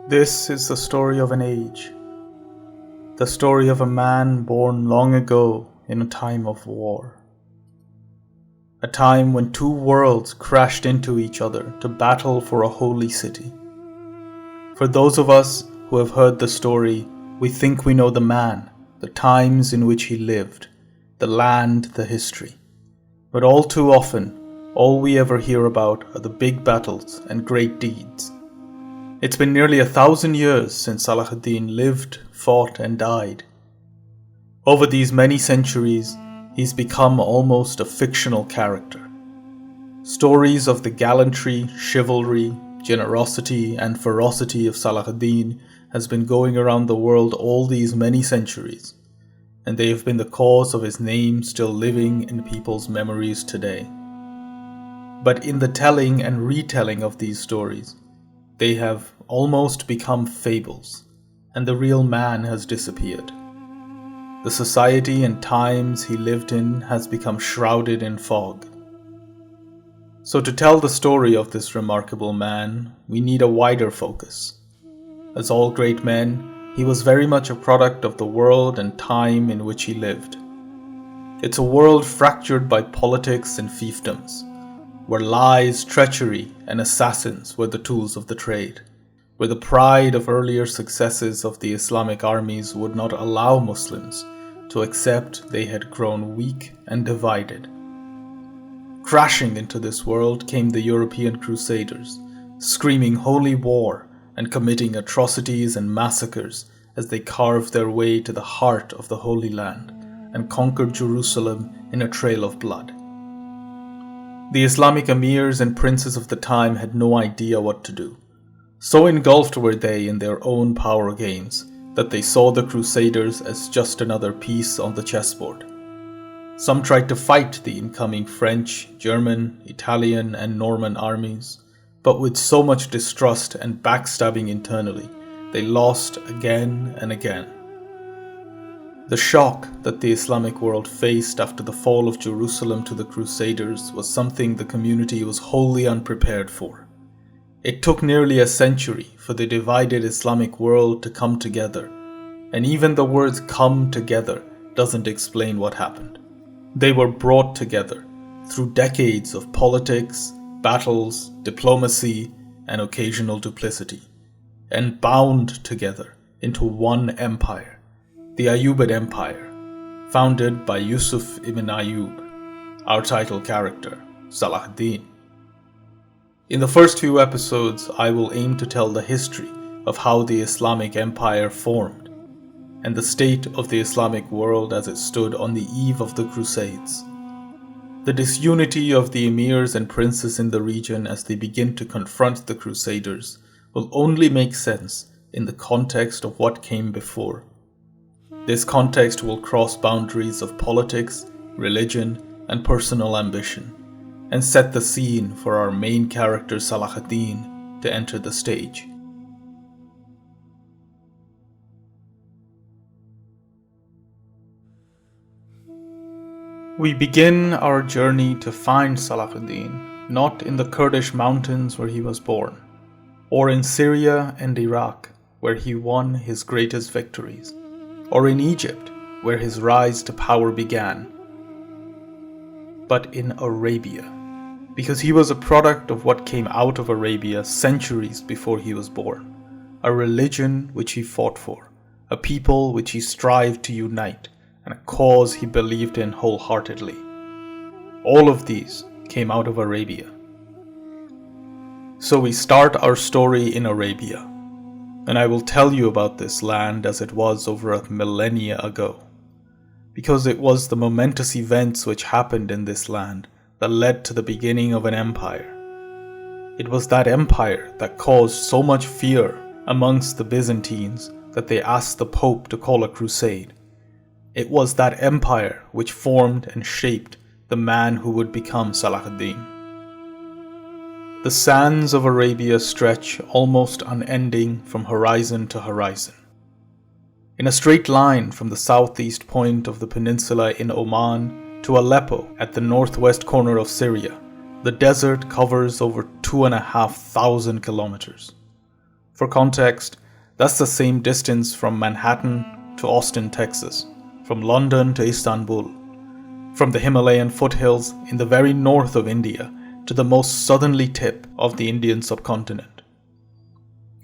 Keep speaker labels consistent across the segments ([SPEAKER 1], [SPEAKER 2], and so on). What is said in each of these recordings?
[SPEAKER 1] This is the story of an age, the story of a man born long ago in a time of war. A time when two worlds crashed into each other to battle for a holy city. For those of us who have heard the story, we think we know the man, the times in which he lived, the land, the history. But all too often, all we ever hear about are the big battles and great deeds. It's been nearly 1,000 years since Salahuddin lived, fought and died. Over these many centuries, he's become almost a fictional character. Stories of the gallantry, chivalry, generosity and ferocity of Salahuddin has been going around the world all these many centuries, and they have been the cause of his name still living in people's memories today. But in the telling and retelling of these stories, they have almost become fables, and the real man has disappeared. The society and times he lived in has become shrouded in fog. So to tell the story of this remarkable man, we need a wider focus. As all great men, he was very much a product of the world and time in which he lived. It's a world fractured by politics and fiefdoms, where lies, treachery, and assassins were the tools of the trade, where the pride of earlier successes of the Islamic armies would not allow Muslims to accept they had grown weak and divided. Crashing into this world came the European Crusaders, screaming holy war and committing atrocities and massacres as they carved their way to the heart of the Holy Land and conquered Jerusalem in a trail of blood. The Islamic emirs and princes of the time had no idea what to do. So engulfed were they in their own power games that they saw the Crusaders as just another piece on the chessboard. Some tried to fight the incoming French, German, Italian and Norman armies, but with so much distrust and backstabbing internally, they lost again and again. The shock that the Islamic world faced after the fall of Jerusalem to the Crusaders was something the community was wholly unprepared for. It took nearly a century for the divided Islamic world to come together, and even the words "come together" doesn't explain what happened. They were brought together through decades of politics, battles, diplomacy, and occasional duplicity, and bound together into one empire. The Ayyubid Empire, founded by Yusuf ibn Ayyub, our title character, Salahuddin. In the first few episodes, I will aim to tell the history of how the Islamic Empire formed, and the state of the Islamic world as it stood on the eve of the Crusades. The disunity of the emirs and princes in the region as they begin to confront the Crusaders will only make sense in the context of what came before. This context will cross boundaries of politics, religion, and personal ambition, and set the scene for our main character Salahuddin to enter the stage. We begin our journey to find Salahuddin not in the Kurdish mountains where he was born, or in Syria and Iraq where he won his greatest victories, or in Egypt, where his rise to power began, but in Arabia, because he was a product of what came out of Arabia centuries before he was born, a religion which he fought for, a people which he strived to unite, and a cause he believed in wholeheartedly. All of these came out of Arabia. So we start our story in Arabia, and I will tell you about this land as it was over a millennia ago, because it was the momentous events which happened in this land that led to the beginning of an empire. It was that empire that caused so much fear amongst the Byzantines that they asked the Pope to call a crusade. It was that empire which formed and shaped the man who would become Salahuddin. The sands of Arabia stretch almost unending from horizon to horizon. In a straight line from the southeast point of the peninsula in Oman to Aleppo at the northwest corner of Syria, the desert covers over 2,500 kilometers. For context, that's the same distance from Manhattan to Austin, Texas, from London to Istanbul, from the Himalayan foothills in the very north of India to the most southerly tip of the Indian subcontinent.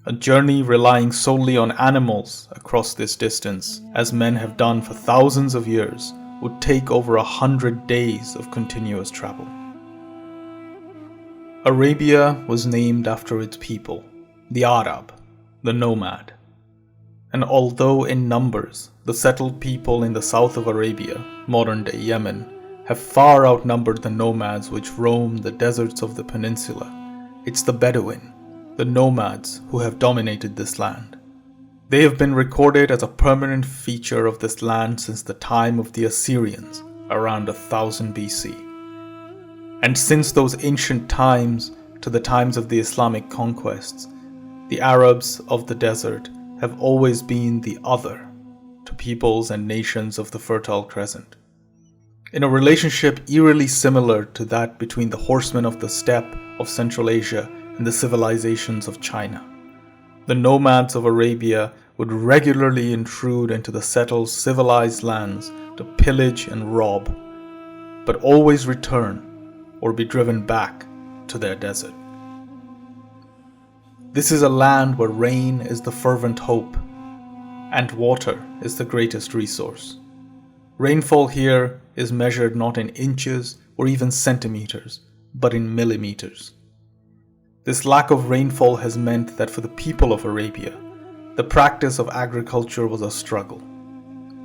[SPEAKER 1] A journey relying solely on animals across this distance, as men have done for thousands of years, would take over 100 days of continuous travel. Arabia was named after its people, the Arab, the nomad. And although in numbers, the settled people in the south of Arabia, modern-day Yemen, have far outnumbered the nomads which roam the deserts of the peninsula, it's the Bedouin, the nomads, who have dominated this land. They have been recorded as a permanent feature of this land since the time of the Assyrians, around 1000 BC. And since those ancient times to the times of the Islamic conquests, the Arabs of the desert have always been the other to peoples and nations of the Fertile Crescent. In a relationship eerily similar to that between the horsemen of the steppe of Central Asia and the civilizations of China, the nomads of Arabia would regularly intrude into the settled civilized lands to pillage and rob, but always return or be driven back to their desert. This is a land where rain is the fervent hope, and water is the greatest resource. Rainfall here is measured not in inches or even centimeters, but in millimeters. This lack of rainfall has meant that for the people of Arabia, the practice of agriculture was a struggle.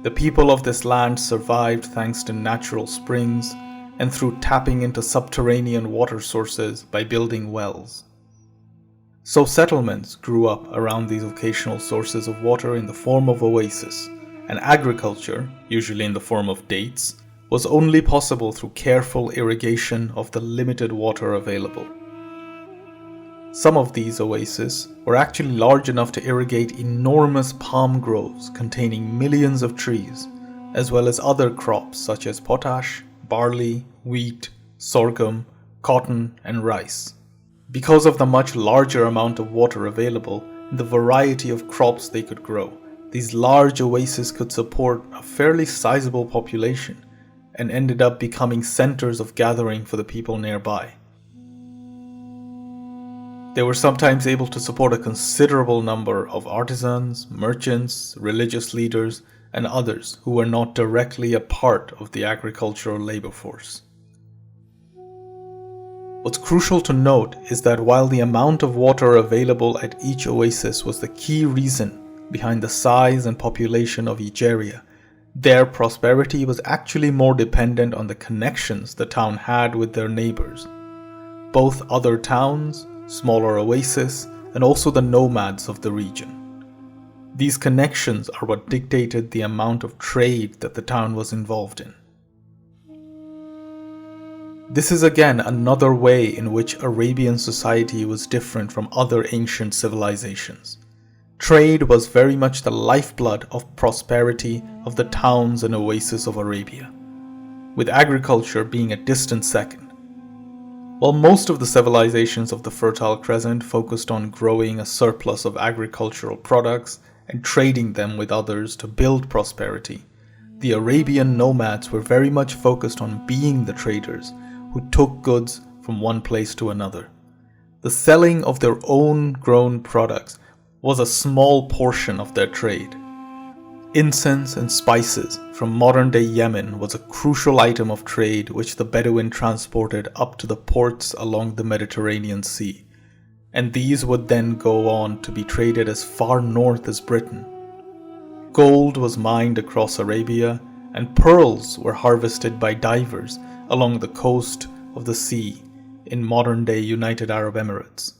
[SPEAKER 1] The people of this land survived thanks to natural springs and through tapping into subterranean water sources by building wells. So settlements grew up around these occasional sources of water in the form of oases, and agriculture, usually in the form of dates, was only possible through careful irrigation of the limited water available. Some of these oases were actually large enough to irrigate enormous palm groves containing millions of trees, as well as other crops such as potash, barley, wheat, sorghum, cotton, and rice. Because of the much larger amount of water available and the variety of crops they could grow, these large oases could support a fairly sizable population and ended up becoming centers of gathering for the people nearby. They were sometimes able to support a considerable number of artisans, merchants, religious leaders, and others who were not directly a part of the agricultural labor force. What's crucial to note is that while the amount of water available at each oasis was the key reason behind the size and population of each area, their prosperity was actually more dependent on the connections the town had with their neighbors, both other towns, smaller oases, and also the nomads of the region. These connections are what dictated the amount of trade that the town was involved in. This is again another way in which Arabian society was different from other ancient civilizations. Trade was very much the lifeblood of prosperity of the towns and oases of Arabia, with agriculture being a distant second. While most of the civilizations of the Fertile Crescent focused on growing a surplus of agricultural products and trading them with others to build prosperity, the Arabian nomads were very much focused on being the traders who took goods from one place to another. The selling of their own grown products was a small portion of their trade. Incense and spices from modern-day Yemen was a crucial item of trade which the Bedouin transported up to the ports along the Mediterranean Sea, and these would then go on to be traded as far north as Britain. Gold was mined across Arabia, and pearls were harvested by divers along the coast of the sea in modern-day United Arab Emirates.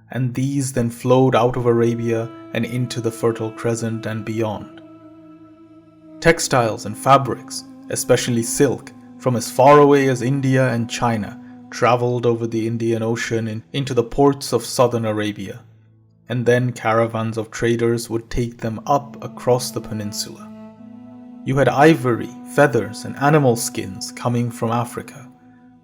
[SPEAKER 1] And these then flowed out of Arabia and into the Fertile Crescent and beyond. Textiles and fabrics, especially silk, from as far away as India and China, traveled over the Indian Ocean into the ports of southern Arabia, and then caravans of traders would take them up across the peninsula. You had ivory, feathers, and animal skins coming from Africa,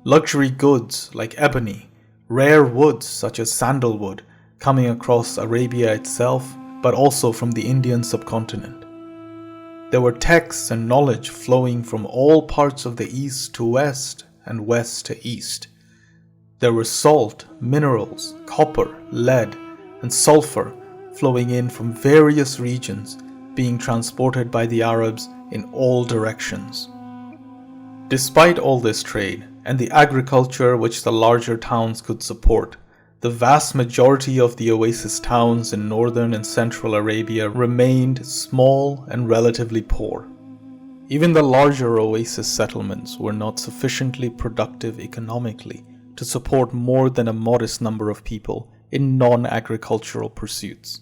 [SPEAKER 1] luxury goods like ebony, rare woods such as sandalwood, coming across Arabia itself, but also from the Indian subcontinent. There were texts and knowledge flowing from all parts of the east to west and west to east. There were salt, minerals, copper, lead, and sulfur flowing in from various regions, being transported by the Arabs in all directions. Despite all this trade and the agriculture which the larger towns could support, the vast majority of the oasis towns in northern and central Arabia remained small and relatively poor. Even the larger oasis settlements were not sufficiently productive economically to support more than a modest number of people in non-agricultural pursuits.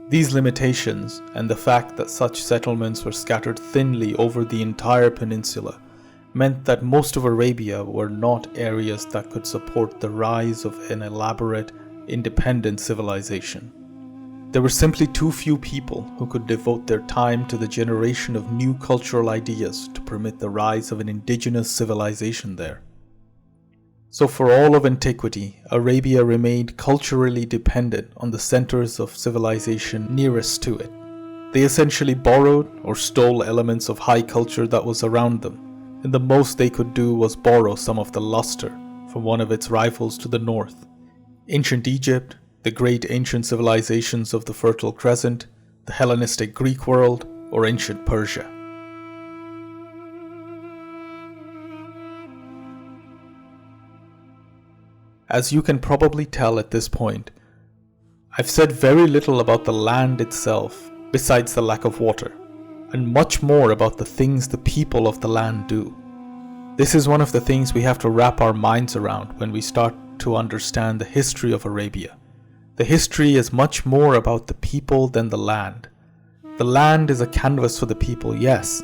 [SPEAKER 1] These limitations and the fact that such settlements were scattered thinly over the entire peninsula meant that most of Arabia were not areas that could support the rise of an elaborate, independent civilization. There were simply too few people who could devote their time to the generation of new cultural ideas to permit the rise of an indigenous civilization there. So for all of antiquity, Arabia remained culturally dependent on the centers of civilization nearest to it. They essentially borrowed or stole elements of high culture that was around them, and the most they could do was borrow some of the luster from one of its rivals to the north: ancient Egypt, the great ancient civilizations of the Fertile Crescent, the Hellenistic Greek world, or ancient Persia. As you can probably tell at this point, I've said very little about the land itself besides the lack of water, and much more about the things the people of the land do. This is one of the things we have to wrap our minds around when we start to understand the history of Arabia. The history is much more about the people than the land. The land is a canvas for the people, yes,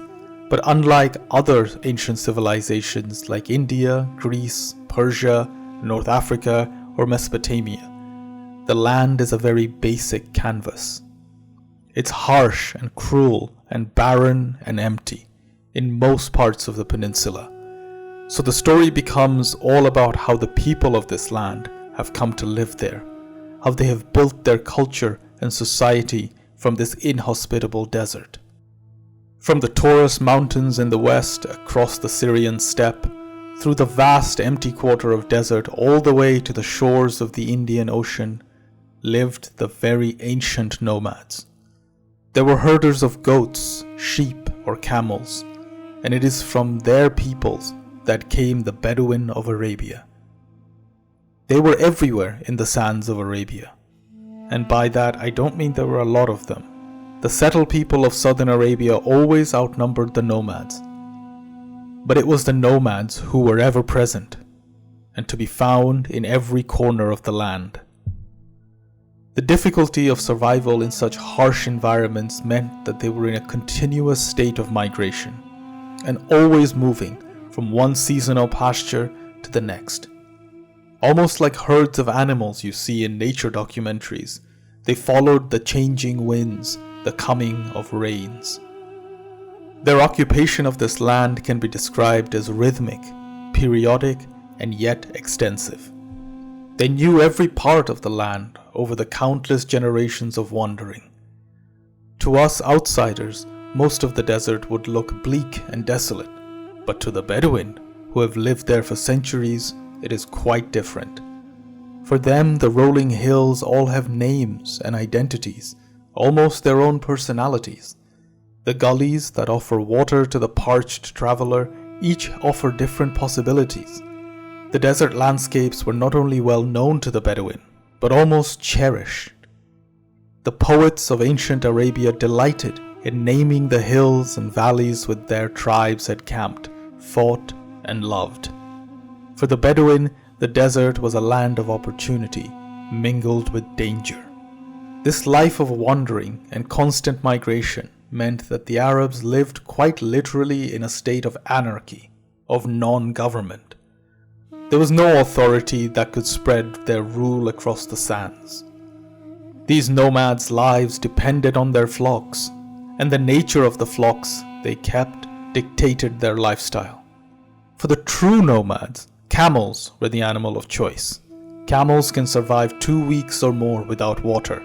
[SPEAKER 1] but unlike other ancient civilizations like India, Greece, Persia, North Africa, or Mesopotamia, the land is a very basic canvas. It's harsh and cruel and barren and empty in most parts of the peninsula. So the story becomes all about how the people of this land have come to live there, how they have built their culture and society from this inhospitable desert. From the Taurus Mountains in the west across the Syrian steppe, through the vast empty quarter of desert all the way to the shores of the Indian Ocean, lived the very ancient nomads. There were herders of goats, sheep, or camels, and it is from their peoples that came the Bedouin of Arabia. They were everywhere in the sands of Arabia, and by that I don't mean there were a lot of them. The settled people of southern Arabia always outnumbered the nomads, but it was the nomads who were ever present, and to be found in every corner of the land. The difficulty of survival in such harsh environments meant that they were in a continuous state of migration, and always moving from one seasonal pasture to the next. Almost like herds of animals you see in nature documentaries, they followed the changing winds, the coming of rains. Their occupation of this land can be described as rhythmic, periodic, and yet extensive. They knew every part of the land over the countless generations of wandering. To us outsiders, most of the desert would look bleak and desolate, but to the Bedouin, who have lived there for centuries, it is quite different. For them, the rolling hills all have names and identities, almost their own personalities. The gullies that offer water to the parched traveler each offer different possibilities. The desert landscapes were not only well known to the Bedouin, but almost cherished. The poets of ancient Arabia delighted in naming the hills and valleys where their tribes had camped, fought, and loved. For the Bedouin, the desert was a land of opportunity, mingled with danger. This life of wandering and constant migration meant that the Arabs lived quite literally in a state of anarchy, of non-government. There was no authority that could spread their rule across the sands. These nomads' lives depended on their flocks, and the nature of the flocks they kept dictated their lifestyle. For the true nomads, camels were the animal of choice. Camels can survive 2 weeks or more without water,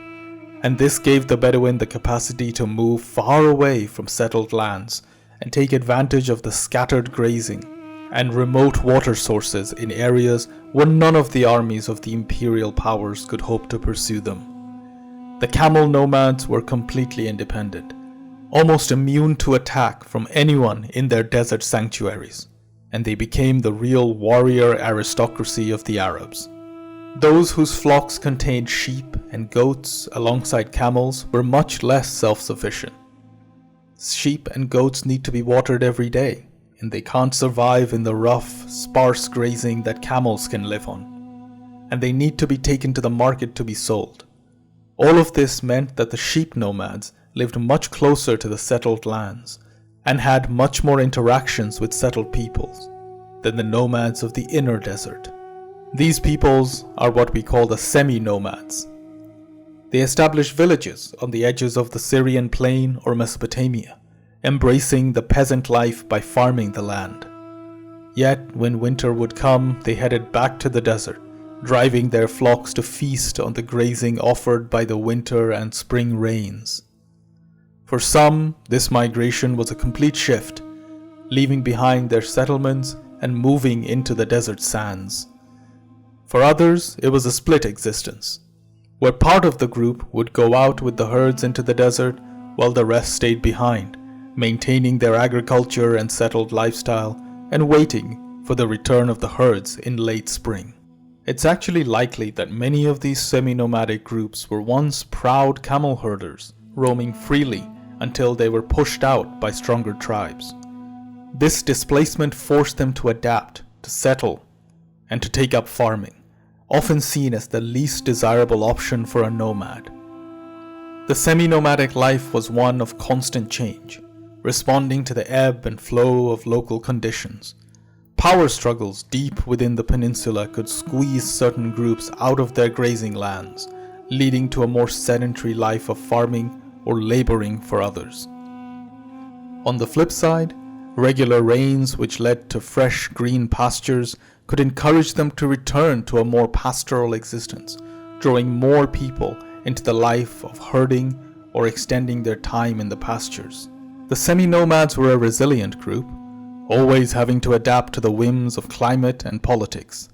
[SPEAKER 1] and this gave the Bedouin the capacity to move far away from settled lands and take advantage of the scattered grazing and remote water sources in areas where none of the armies of the imperial powers could hope to pursue them. The camel nomads were completely independent, almost immune to attack from anyone in their desert sanctuaries, and they became the real warrior aristocracy of the Arabs. Those whose flocks contained sheep and goats alongside camels were much less self-sufficient. Sheep and goats need to be watered every day, and they can't survive in the rough, sparse grazing that camels can live on. And they need to be taken to the market to be sold. All of this meant that the sheep nomads lived much closer to the settled lands and had much more interactions with settled peoples than the nomads of the inner desert. These peoples are what we call the semi-nomads. They established villages on the edges of the Syrian plain or Mesopotamia, embracing the peasant life by farming the land. Yet, when winter would come, they headed back to the desert, driving their flocks to feast on the grazing offered by the winter and spring rains. For some, this migration was a complete shift, leaving behind their settlements and moving into the desert sands. For others, it was a split existence, where part of the group would go out with the herds into the desert while the rest stayed behind, maintaining their agriculture and settled lifestyle and waiting for the return of the herds in late spring. It's actually likely that many of these semi-nomadic groups were once proud camel herders, roaming freely until they were pushed out by stronger tribes. This displacement forced them to adapt, to settle, and to take up farming, often seen as the least desirable option for a nomad. The semi-nomadic life was one of constant change, responding to the ebb and flow of local conditions. Power struggles deep within the peninsula could squeeze certain groups out of their grazing lands, leading to a more sedentary life of farming or laboring for others. On the flip side, regular rains which led to fresh green pastures could encourage them to return to a more pastoral existence, drawing more people into the life of herding or extending their time in the pastures. The semi-nomads were a resilient group, always having to adapt to the whims of climate and politics.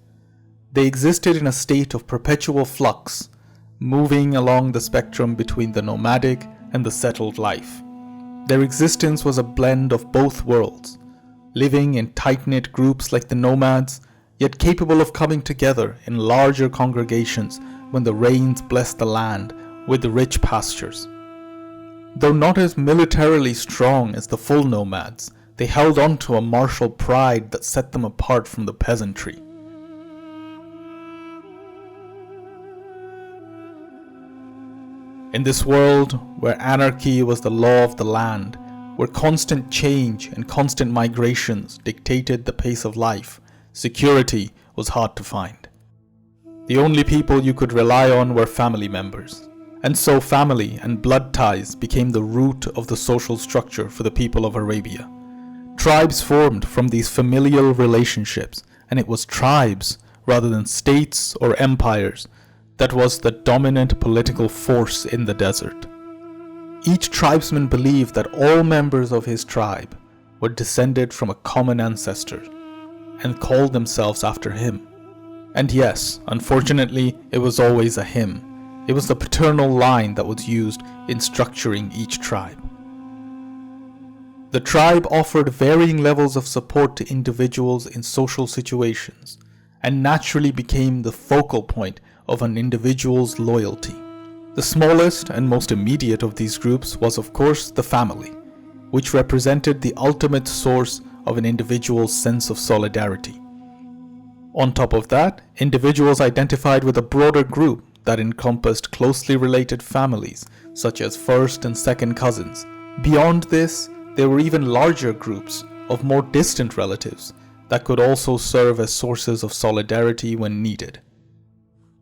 [SPEAKER 1] They existed in a state of perpetual flux, moving along the spectrum between the nomadic and the settled life. Their existence was a blend of both worlds, living in tight-knit groups like the nomads, yet capable of coming together in larger congregations when the rains blessed the land with rich pastures. Though not as militarily strong as the full nomads, they held on to a martial pride that set them apart from the peasantry. In this world, where anarchy was the law of the land, where constant change and constant migrations dictated the pace of life, security was hard to find. The only people you could rely on were family members, and so family and blood ties became the root of the social structure for the people of Arabia. Tribes formed from these familial relationships, and it was tribes, rather than states or empires, that was the dominant political force in the desert. Each tribesman believed that all members of his tribe were descended from a common ancestor and called themselves after him. And yes, unfortunately, it was always a him. It was the paternal line that was used in structuring each tribe. The tribe offered varying levels of support to individuals in social situations and naturally became the focal point of an individual's loyalty. The smallest and most immediate of these groups was, of course, the family, which represented the ultimate source of an individual's sense of solidarity. On top of that, individuals identified with a broader group that encompassed closely related families, such as first and second cousins. Beyond this, there were even larger groups of more distant relatives that could also serve as sources of solidarity when needed.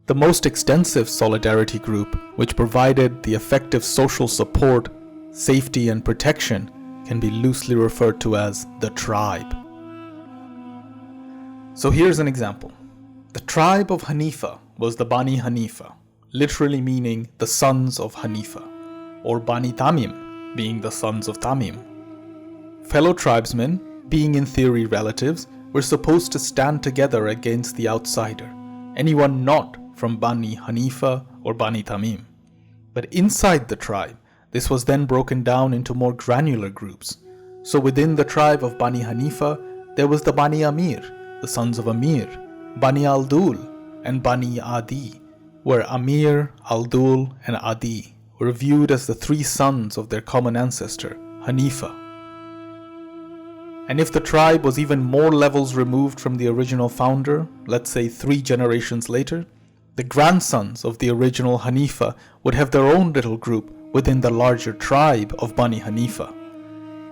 [SPEAKER 1] The most extensive solidarity group, which provided the effective social support, safety, and protection, can be loosely referred to as the tribe. So here's an example. The tribe of Hanifa was the Bani Hanifa, literally meaning the sons of Hanifa, or Bani Tamim, being the sons of Tamim. Fellow tribesmen, being in theory relatives, were supposed to stand together against the outsider, anyone not from Bani Hanifa or Bani Tamim. But inside the tribe, this was then broken down into more granular groups. So within the tribe of Bani Hanifa, there was the Bani Amir, the sons of Amir, Bani Al-Dul, and Bani Adi, where Amir, Al-Dul, and Adi were viewed as the three sons of their common ancestor, Hanifa. And if the tribe was even more levels removed from the original founder, let's say 3 generations later, the grandsons of the original Hanifa would have their own little group within the larger tribe of Bani Hanifa.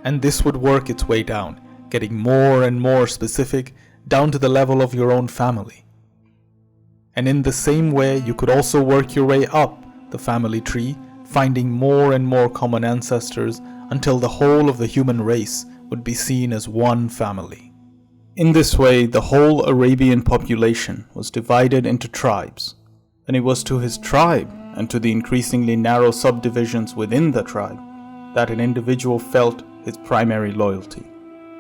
[SPEAKER 1] And this would work its way down, getting more and more specific, down to the level of your own family. And in the same way, you could also work your way up the family tree, finding more and more common ancestors until the whole of the human race would be seen as one family. In this way, the whole Arabian population was divided into tribes, and it was to his tribe and to the increasingly narrow subdivisions within the tribe that an individual felt his primary loyalty.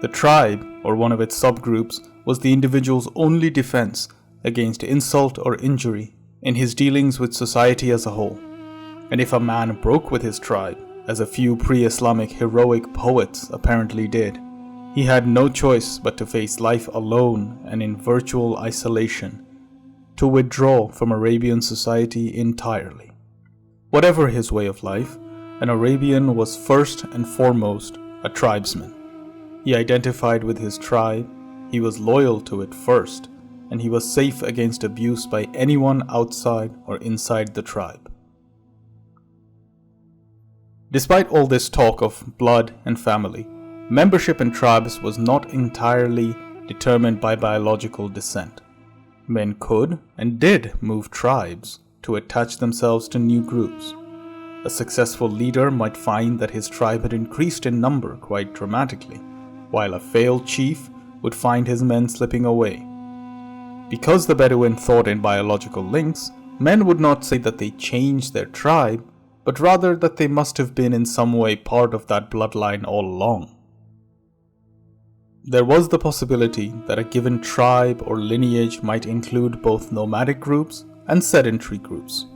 [SPEAKER 1] The tribe, or one of its subgroups, was the individual's only defense against insult or injury in his dealings with society as a whole. And if a man broke with his tribe, as a few pre-Islamic heroic poets apparently did, he had no choice but to face life alone and in virtual isolation, to withdraw from Arabian society entirely. Whatever his way of life, an Arabian was first and foremost a tribesman. He identified with his tribe, he was loyal to it first, and he was safe against abuse by anyone outside or inside the tribe. Despite all this talk of blood and family, membership in tribes was not entirely determined by biological descent. Men could and did move tribes to attach themselves to new groups. A successful leader might find that his tribe had increased in number quite dramatically, while a failed chief would find his men slipping away. Because the Bedouin thought in biological links, men would not say that they changed their tribe, but rather that they must have been in some way part of that bloodline all along. There was the possibility that a given tribe or lineage might include both nomadic groups and sedentary groups.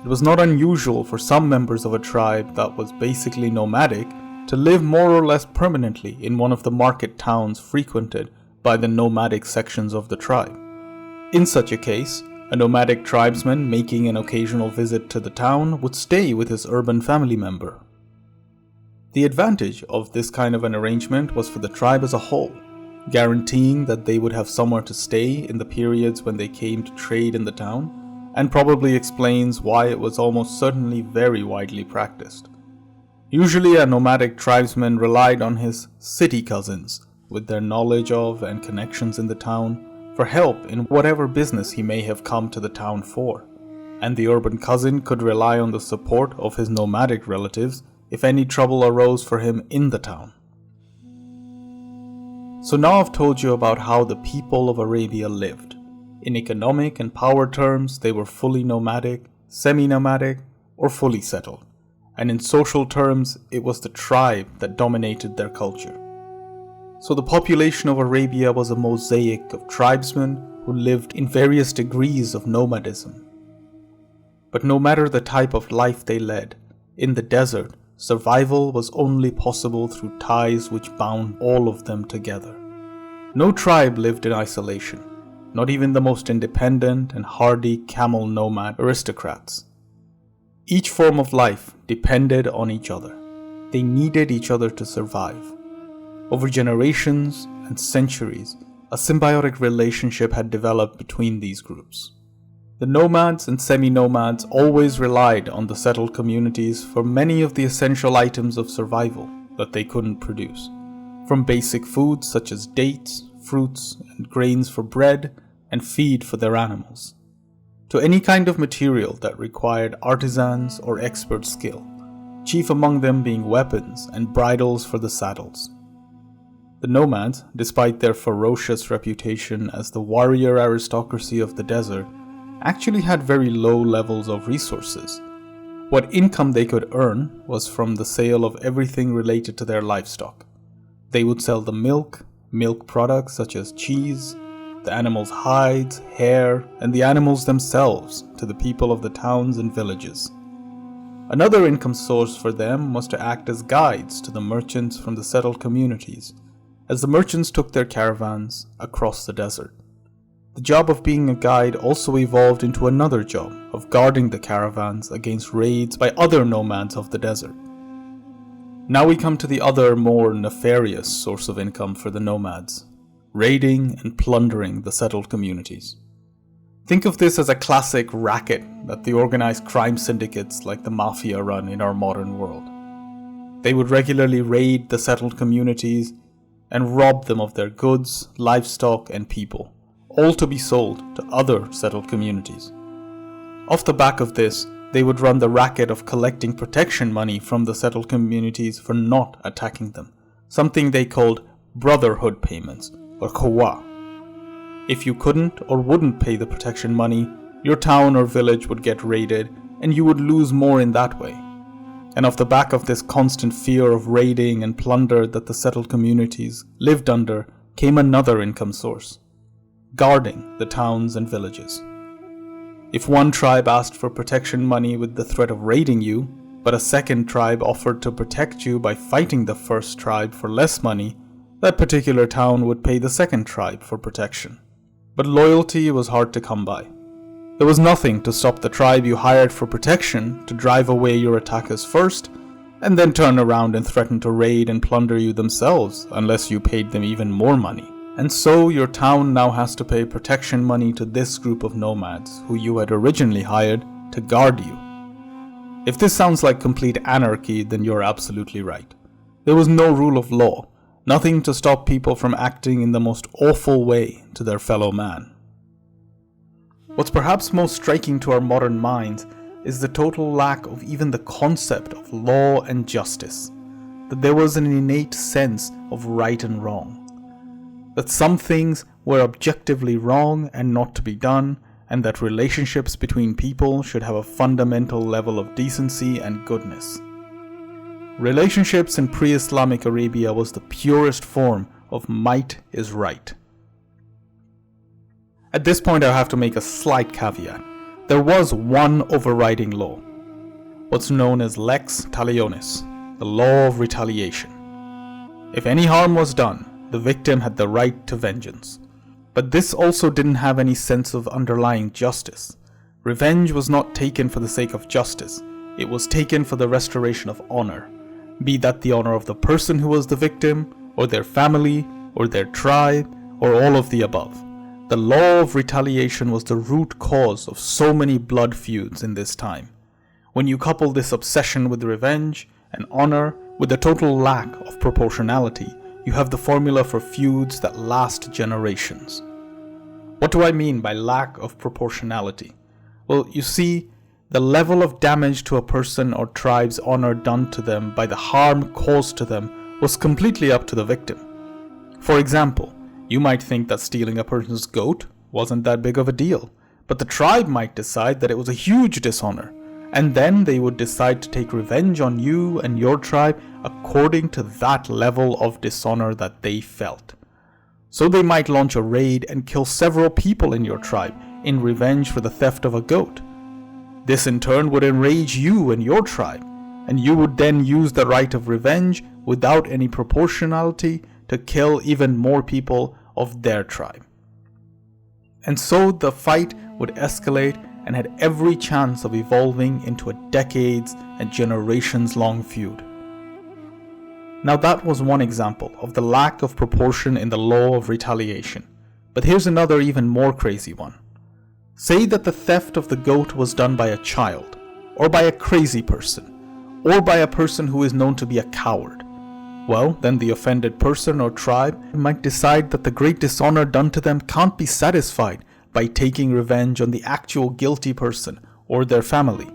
[SPEAKER 1] It was not unusual for some members of a tribe that was basically nomadic to live more or less permanently in one of the market towns frequented by the nomadic sections of the tribe. In such a case, a nomadic tribesman making an occasional visit to the town would stay with his urban family member. The advantage of this kind of an arrangement was for the tribe as a whole, guaranteeing that they would have somewhere to stay in the periods when they came to trade in the town, and probably explains why it was almost certainly very widely practiced. Usually a nomadic tribesman relied on his city cousins, with their knowledge of and connections in the town, for help in whatever business he may have come to the town for, and the urban cousin could rely on the support of his nomadic relatives if any trouble arose for him in the town. So now I've told you about how the people of Arabia lived. In economic and power terms, they were fully nomadic, semi-nomadic, or fully settled, and in social terms, it was the tribe that dominated their culture. So the population of Arabia was a mosaic of tribesmen who lived in various degrees of nomadism. But no matter the type of life they led, in the desert, survival was only possible through ties which bound all of them together. No tribe lived in isolation, not even the most independent and hardy camel nomad aristocrats. Each form of life depended on each other. They needed each other to survive. Over generations and centuries, a symbiotic relationship had developed between these groups. The nomads and semi-nomads always relied on the settled communities for many of the essential items of survival that they couldn't produce, from basic foods such as dates, fruits, and grains for bread and feed for their animals, to any kind of material that required artisans or expert skill, chief among them being weapons and bridles for the saddles. The nomads, despite their ferocious reputation as the warrior aristocracy of the desert, actually had very low levels of resources. What income they could earn was from the sale of everything related to their livestock. They would sell the milk products such as cheese, the animals' hides, hair, and the animals themselves to the people of the towns and villages. Another income source for them was to act as guides to the merchants from the settled communities, as the merchants took their caravans across the desert. The job of being a guide also evolved into another job of guarding the caravans against raids by other nomads of the desert. Now we come to the other, more nefarious source of income for the nomads: raiding and plundering the settled communities. Think of this as a classic racket that the organized crime syndicates like the mafia run in our modern world. They would regularly raid the settled communities and rob them of their goods, livestock, and people, all to be sold to other settled communities. Off the back of this, they would run the racket of collecting protection money from the settled communities for not attacking them, something they called brotherhood payments, or kowa. If you couldn't or wouldn't pay the protection money, your town or village would get raided and you would lose more in that way. And off the back of this constant fear of raiding and plunder that the settled communities lived under came another income source: guarding the towns and villages. If one tribe asked for protection money with the threat of raiding you, but a second tribe offered to protect you by fighting the first tribe for less money, that particular town would pay the second tribe for protection. But loyalty was hard to come by. There was nothing to stop the tribe you hired for protection to drive away your attackers first, and then turn around and threaten to raid and plunder you themselves unless you paid them even more money. And so your town now has to pay protection money to this group of nomads who you had originally hired to guard you. If this sounds like complete anarchy, then you're absolutely right. There was no rule of law, nothing to stop people from acting in the most awful way to their fellow man. What's perhaps most striking to our modern minds is the total lack of even the concept of law and justice, that there was an innate sense of right and wrong, that some things were objectively wrong and not to be done, and that relationships between people should have a fundamental level of decency and goodness. Relationships in pre-Islamic Arabia was the purest form of might is right. At this point I have to make a slight caveat. There was one overriding law, what's known as lex talionis, the law of retaliation. If any harm was done, the victim had the right to vengeance. But this also didn't have any sense of underlying justice. Revenge was not taken for the sake of justice, it was taken for the restoration of honor, be that the honor of the person who was the victim, or their family, or their tribe, or all of the above. The law of retaliation was the root cause of so many blood feuds in this time. When you couple this obsession with revenge and honor with the total lack of proportionality, you have the formula for feuds that last generations. What do I mean by lack of proportionality? Well, you see, the level of damage to a person or tribe's honor done to them by the harm caused to them was completely up to the victim. For example, you might think that stealing a person's goat wasn't that big of a deal, but the tribe might decide that it was a huge dishonor, and then they would decide to take revenge on you and your tribe according to that level of dishonor that they felt. So they might launch a raid and kill several people in your tribe in revenge for the theft of a goat. This in turn would enrage you and your tribe, and you would then use the right of revenge without any proportionality to kill even more people of their tribe. And so the fight would escalate and had every chance of evolving into a decades and generations long feud. Now that was one example of the lack of proportion in the law of retaliation, but here's another even more crazy one. Say that the theft of the goat was done by a child, or by a crazy person, or by a person who is known to be a coward. Well, then the offended person or tribe might decide that the great dishonor done to them can't be satisfied by taking revenge on the actual guilty person or their family.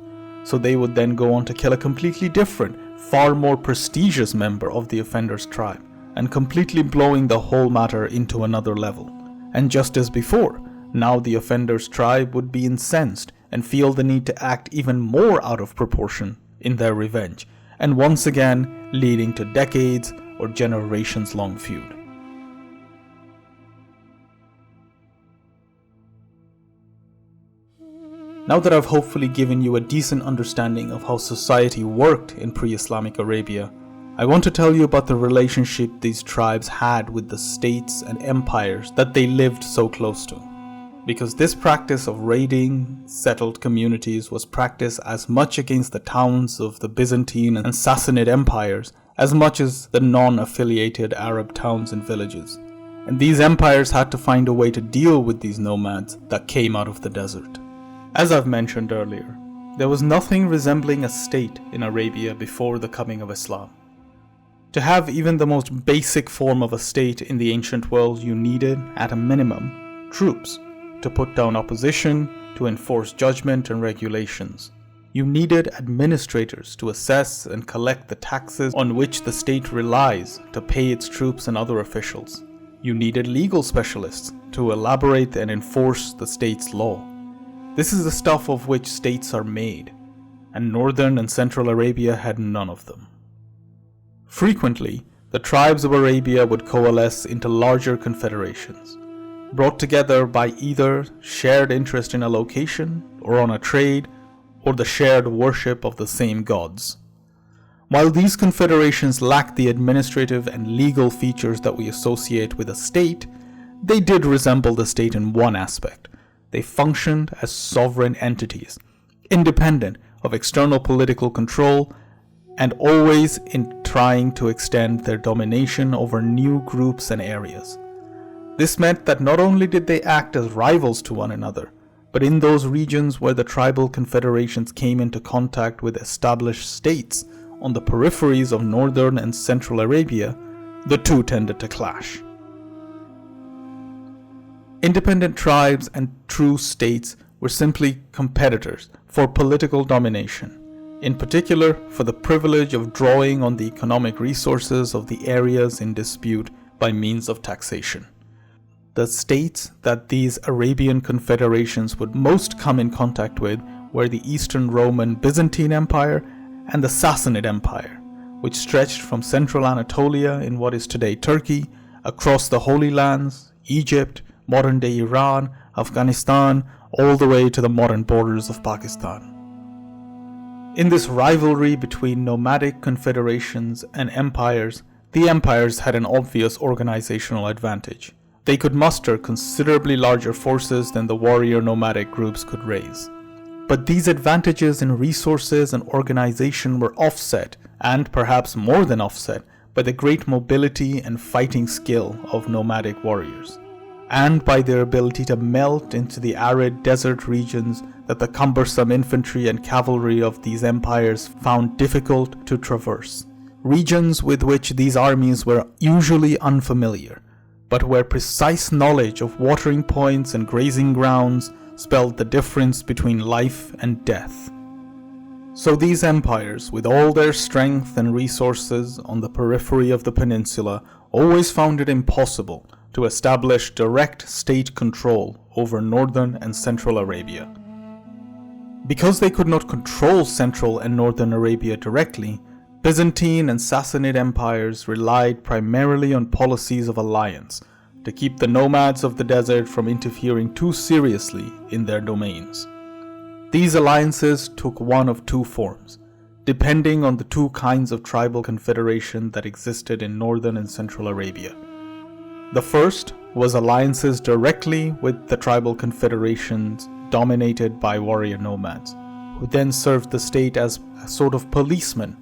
[SPEAKER 1] So they would then go on to kill a completely different, far more prestigious member of the offender's tribe, and completely blowing the whole matter into another level. And just as before, now the offender's tribe would be incensed and feel the need to act even more out of proportion in their revenge, and once again leading to decades or generations-long feud. Now that I've hopefully given you a decent understanding of how society worked in pre-Islamic Arabia, I want to tell you about the relationship these tribes had with the states and empires that they lived so close to. Because this practice of raiding settled communities was practiced as much against the towns of the Byzantine and Sassanid empires as much as the non-affiliated Arab towns and villages. And these empires had to find a way to deal with these nomads that came out of the desert. As I've mentioned earlier, there was nothing resembling a state in Arabia before the coming of Islam. To have even the most basic form of a state in the ancient world, you needed, at a minimum, troops to put down opposition, to enforce judgment and regulations. You needed administrators to assess and collect the taxes on which the state relies to pay its troops and other officials. You needed legal specialists to elaborate and enforce the state's law. This is the stuff of which states are made, and northern and central Arabia had none of them. Frequently, the tribes of Arabia would coalesce into larger confederations, brought together by either shared interest in a location, or on a trade, or the shared worship of the same gods. While these confederations lacked the administrative and legal features that we associate with a state, they did resemble the state in one aspect. They functioned as sovereign entities, independent of external political control, and always in trying to extend their domination over new groups and areas. This meant that not only did they act as rivals to one another, but in those regions where the tribal confederations came into contact with established states on the peripheries of northern and central Arabia, the two tended to clash. Independent tribes and true states were simply competitors for political domination, in particular for the privilege of drawing on the economic resources of the areas in dispute by means of taxation. The states that these Arabian confederations would most come in contact with were the Eastern Roman Byzantine Empire and the Sassanid Empire, which stretched from central Anatolia in what is today Turkey, across the Holy Lands, Egypt, modern-day Iran, Afghanistan, all the way to the modern borders of Pakistan. In this rivalry between nomadic confederations and empires, the empires had an obvious organizational advantage. They could muster considerably larger forces than the warrior nomadic groups could raise. But these advantages in resources and organization were offset, and perhaps more than offset, by the great mobility and fighting skill of nomadic warriors, and by their ability to melt into the arid desert regions that the cumbersome infantry and cavalry of these empires found difficult to traverse. Regions with which these armies were usually unfamiliar, but where precise knowledge of watering points and grazing grounds spelled the difference between life and death. So these empires, with all their strength and resources on the periphery of the peninsula, always found it impossible to establish direct state control over northern and central Arabia. Because they could not control central and northern Arabia directly, Byzantine and Sassanid empires relied primarily on policies of alliance to keep the nomads of the desert from interfering too seriously in their domains. These alliances took one of two forms, depending on the two kinds of tribal confederation that existed in northern and central Arabia. The first was alliances directly with the tribal confederations dominated by warrior nomads, who then served the state as a sort of policemen.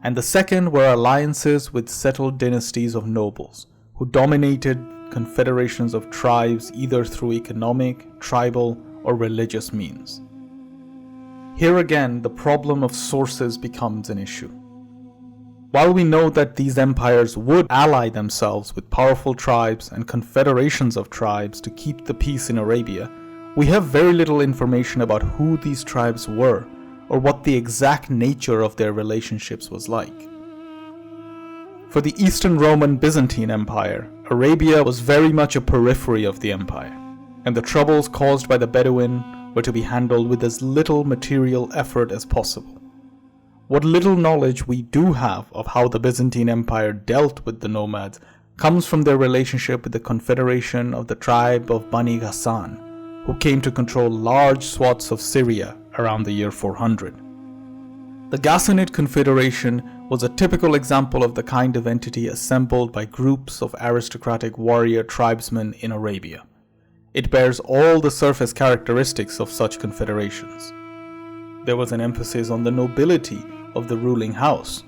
[SPEAKER 1] And the second were alliances with settled dynasties of nobles, who dominated confederations of tribes either through economic, tribal, or religious means. Here again, the problem of sources becomes an issue. While we know that these empires would ally themselves with powerful tribes and confederations of tribes to keep the peace in Arabia, we have very little information about who these tribes were or what the exact nature of their relationships was like. For the Eastern Roman Byzantine Empire, Arabia was very much a periphery of the empire. and the troubles caused by the Bedouin were to be handled with as little material effort as possible. What little knowledge we do have of how the Byzantine Empire dealt with the nomads comes from their relationship with the confederation of the tribe of Bani Ghassan, who came to control large swaths of Syria around the year 400. The Ghassanid Confederation was a typical example of the kind of entity assembled by groups of aristocratic warrior tribesmen in Arabia. It bears all the surface characteristics of such confederations. There was an emphasis on the nobility of the ruling house,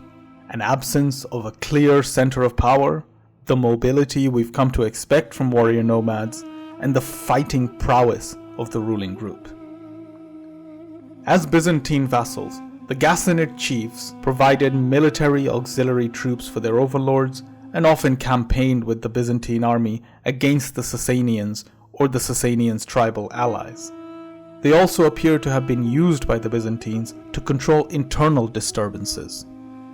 [SPEAKER 1] an absence of a clear center of power, the mobility we've come to expect from warrior nomads, and the fighting prowess of the ruling group. As Byzantine vassals, the Ghassanid chiefs provided military auxiliary troops for their overlords and often campaigned with the Byzantine army against the Sasanians or the Sasanians' tribal allies. They also appear to have been used by the Byzantines to control internal disturbances,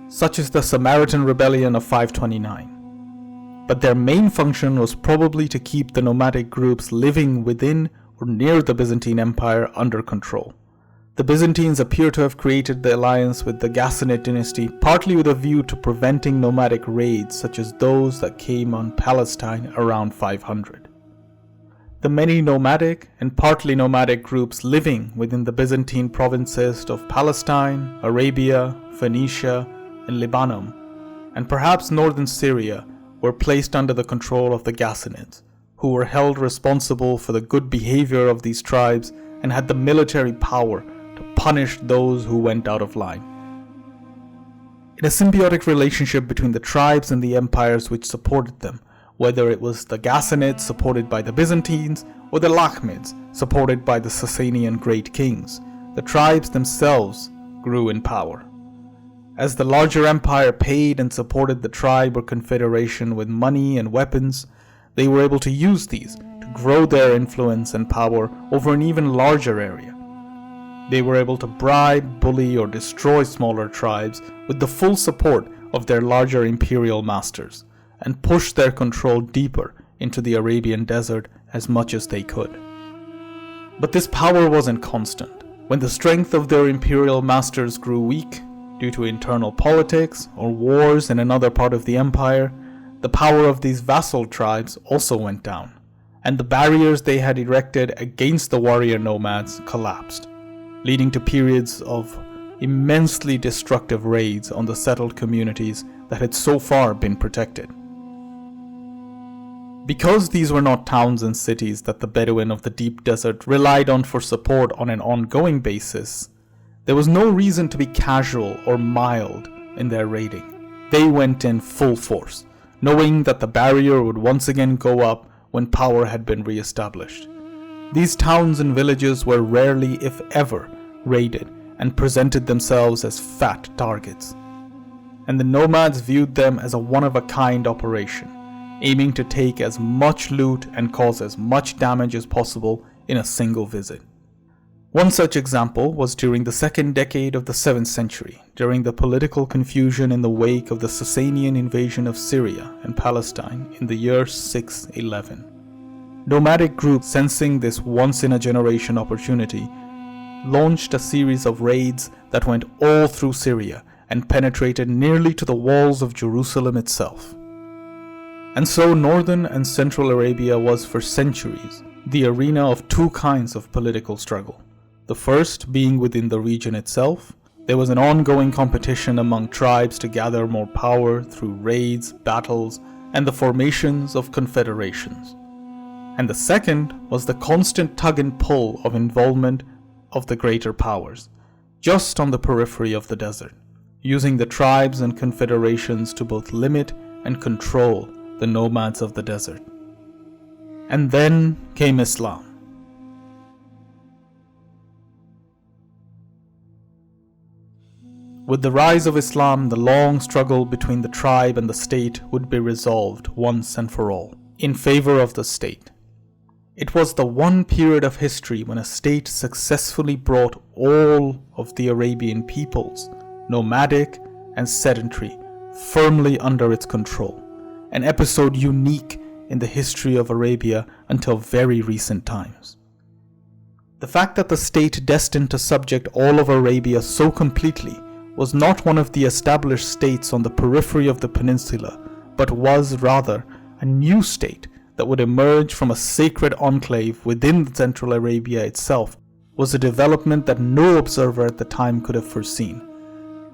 [SPEAKER 1] such as the Samaritan rebellion of 529. But their main function was probably to keep the nomadic groups living within or near the Byzantine Empire under control. The Byzantines appear to have created the alliance with the Ghassanid dynasty partly with a view to preventing nomadic raids such as those that came on Palestine around 500. The many nomadic and partly nomadic groups living within the Byzantine provinces of Palestine, Arabia, Phoenicia, and Lebanon, and perhaps northern Syria, were placed under the control of the Ghassanids, who were held responsible for the good behavior of these tribes and had the military power to punish those who went out of line. In a symbiotic relationship between the tribes and the empires which supported them, whether it was the Ghassanids supported by the Byzantines or the Lakhmids supported by the Sasanian great kings, the tribes themselves grew in power. As the larger empire paid and supported the tribe or confederation with money and weapons, they were able to use these to grow their influence and power over an even larger area. They were able to bribe, bully, or destroy smaller tribes with the full support of their larger imperial masters, and push their control deeper into the Arabian desert as much as they could. But this power wasn't constant. When the strength of their imperial masters grew weak due to internal politics or wars in another part of the empire, the power of these vassal tribes also went down, and the barriers they had erected against the warrior nomads collapsed, leading to periods of immensely destructive raids on the settled communities that had so far been protected. Because these were not towns and cities that the Bedouin of the deep desert relied on for support on an ongoing basis, there was no reason to be casual or mild in their raiding. They went in full force, knowing that the barrier would once again go up when power had been re-established. These towns and villages were rarely, if ever, raided and presented themselves as fat targets. And the nomads viewed them as a one-of-a-kind operation, aiming to take as much loot and cause as much damage as possible in a single visit. One such example was during the second decade of the 7th century, during the political confusion in the wake of the Sasanian invasion of Syria and Palestine in the year 611. Nomadic groups, sensing this once-in-a-generation opportunity, launched a series of raids that went all through Syria and penetrated nearly to the walls of Jerusalem itself. And so northern and central Arabia was for centuries the arena of two kinds of political struggle. The first being within the region itself. There was an ongoing competition among tribes to gather more power through raids, battles, and the formations of confederations. And the second was the constant tug and pull of involvement of the greater powers, just on the periphery of the desert, using the tribes and confederations to both limit and control the nomads of the desert. And then came Islam. With the rise of Islam, the long struggle between the tribe and the state would be resolved once and for all, in favor of the state. It was the one period of history when a state successfully brought all of the Arabian peoples, nomadic and sedentary, firmly under its control, an episode unique in the history of Arabia until very recent times. The fact that the state destined to subject all of Arabia so completely was not one of the established states on the periphery of the peninsula, but was rather a new state that would emerge from a sacred enclave within Central Arabia itself, was a development that no observer at the time could have foreseen.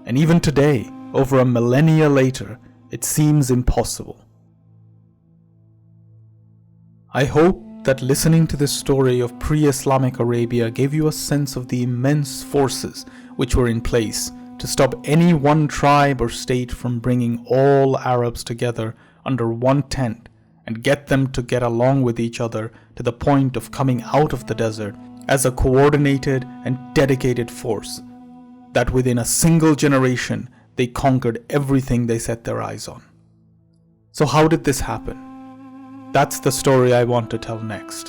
[SPEAKER 1] And even today, over a millennia later, it seems impossible. I hope that listening to this story of pre-Islamic Arabia gave you a sense of the immense forces which were in place to stop any one tribe or state from bringing all Arabs together under one tent and get them to get along with each other to the point of coming out of the desert as a coordinated and dedicated force, that within a single generation they conquered everything they set their eyes on. So how did this happen? That's the story I want to tell next.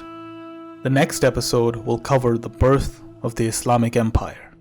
[SPEAKER 1] The next episode will cover the birth of the Islamic Empire.